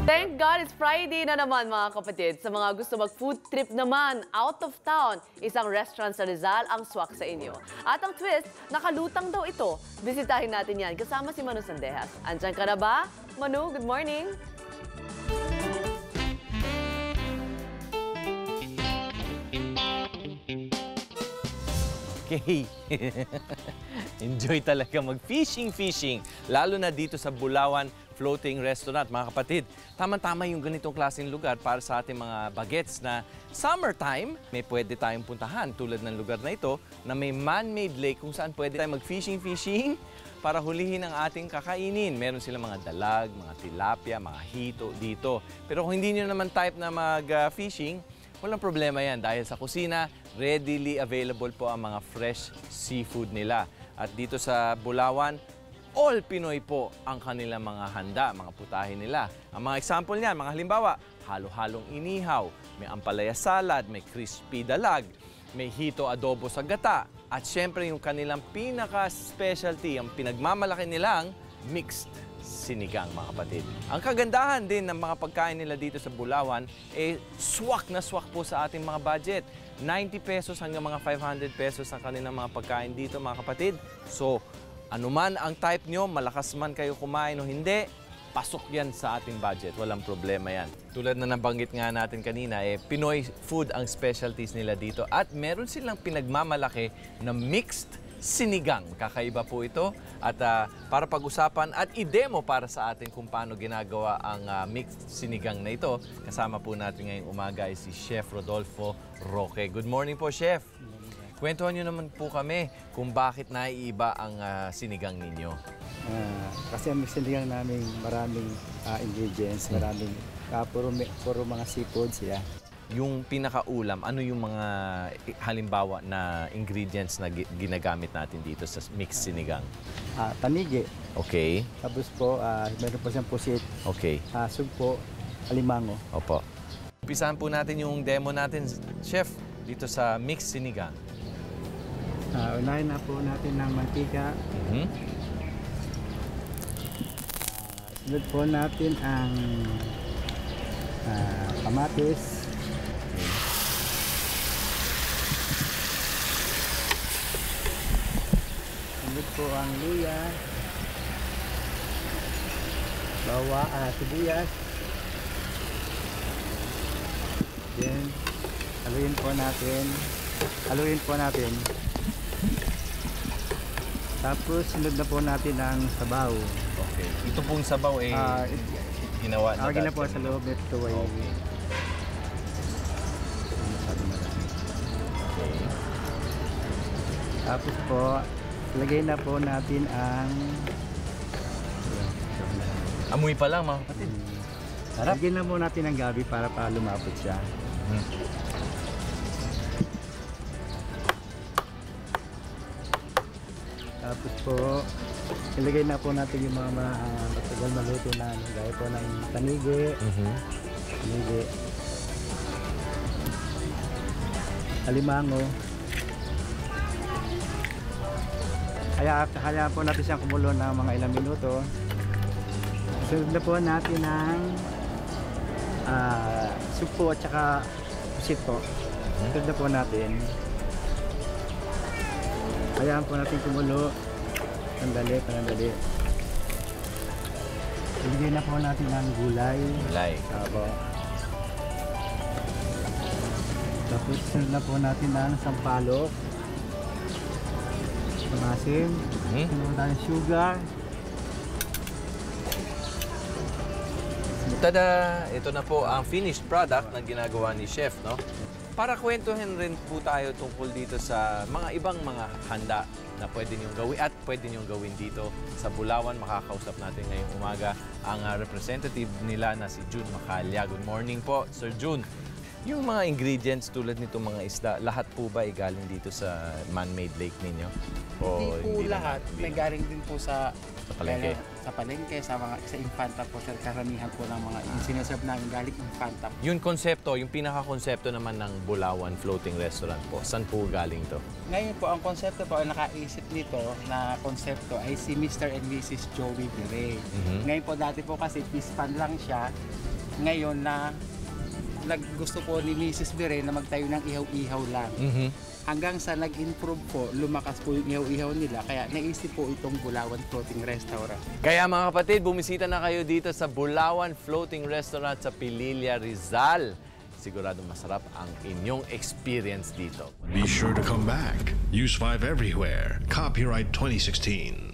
Thank God it's Friday na naman mga kapatid. Sa mga gusto mag-food trip naman, out of town, isang restaurant sa Rizal ang swak sa inyo. At ang twist, nakalutang daw ito. Bisitahin natin yan kasama si Manu Sandejas. Andiyan ka na ba? Manu, good morning! Okay. Enjoy talaga mag-fishing. Lalo na dito sa Bulawan Floating Restaurant, mga kapatid. Tama-tama yung ganitong klaseng lugar para sa ating mga bagets na summertime, may pwede tayong puntahan tulad ng lugar na ito na may man-made lake kung saan pwede tayong mag-fishing para hulihin ang ating kakainin. Meron silang mga dalag, mga tilapia, mga hito dito. Pero kung hindi nyo naman type na mag-fishing, walang problema yan dahil sa kusina, readily available po ang mga fresh seafood nila. At dito sa Bulawan, all Pinoy po ang kanilang mga handa, mga putahe nila. Ang mga example niyan, mga halimbawa, halo-halong inihaw, may ampalaya salad, may crispy dalag, may hito adobo sa gata, at syempre yung kanilang pinaka-specialty, ang pinagmamalaki nilang mixed sinigang, mga kapatid. Ang kagandahan din ng mga pagkain nila dito sa Bulawan, swak na swak po sa ating mga budget. 90 pesos hanggang mga 500 pesos ang kanilang mga pagkain dito, mga kapatid. So, anuman ang type nyo, malakas man kayo kumain o hindi, pasok yan sa ating budget. Walang problema yan. Tulad na nabanggit nga natin kanina, Pinoy food ang specialties nila dito. At meron silang pinagmamalaki na mixed sinigang. Kakaiba po ito. At para pag-usapan at i-demo para sa atin kung paano ginagawa ang mixed sinigang na ito, kasama po natin ngayong umaga ay si Chef Rodolfo Roque. Good morning po, Chef. Kwentuhan nyo naman po kami kung bakit naiiba ang sinigang ninyo. Kasi ang sinigang namin maraming ingredients, maraming puro mga seafood siya. Yung pinakaulam, ano yung mga halimbawa na ingredients na ginagamit natin dito sa mixed sinigang? Tanigi. Okay. Tapos po, meron po siyang pusit. Okay. Sugpo, alimango. Opo. Umpisahan po natin yung demo natin, Chef, dito sa mixed sinigang. Unahin na po natin ng mantika. Sunod po natin ang kamatis. Sunod po ang luya. Sibuyas. Then, haluin po natin. Tapos, sunod na po natin ang sabaw. Okay. Ito pong sabaw ginawa na ginawa po sa loob nito ay... Okay. Tapos po, lagay na po natin ang... Amoy pa lang, mga kapatid. Sarap. Lagyan na po natin ang gabi para lumapot siya. Tapos po, ilagay na po natin yung mga matagal maluto na gaya po ng tanigi, alimango. Kaya po natin siyang kumulo ng mga ilang minuto. Sunod na po natin ng sugpo at saka pusit po. Sunod na po natin. Hayaan po natin kumulo. Pandali. Ilagay na po natin ang gulay. Opo. Tapos sunod na po natin ang sampalok. Masim. Sunod natin sugar. Tada! Ito na po ang finished product na ginagawa ni Chef, no? Para kwentuhin rin po tayo tungkol dito sa mga ibang mga handa na pwede niyong gawin at pwede niyong gawin dito sa Bulawan. Makakausap natin ngayong umaga ang representative nila na si June Macalya. Good morning po, Sir June. Yung mga ingredients tulad nito mga isda, lahat po ba galing dito sa man-made lake ninyo? O hindi po lahat. May galing din po sa palengke. Sa palengke, sa Infanta po, sa karamihan po ng mga sinaserve namin galing Infanta. Yung konsepto, yung pinaka-konsepto naman ng Bulawan Floating Restaurant po, saan po galing to? Ngayon po, ang konsepto po, ang nakaisip nito na konsepto ay si Mr. and Mrs. Joey Bire. Ngayon po, dati po kasi fish pan lang siya. ngayon na gusto po ni Mrs. Beren na magtayo ng ihaw-ihaw lang. Hanggang sa nag-improve po, lumakas po yung ihaw-ihaw nila. Kaya naisip po itong Bulawan Floating Restaurant. Kaya mga kapatid, bumisita na kayo dito sa Bulawan Floating Restaurant sa Pililla, Rizal. Siguradong masarap ang inyong experience dito. Be sure to come back. Use 5 everywhere. Copyright 2016.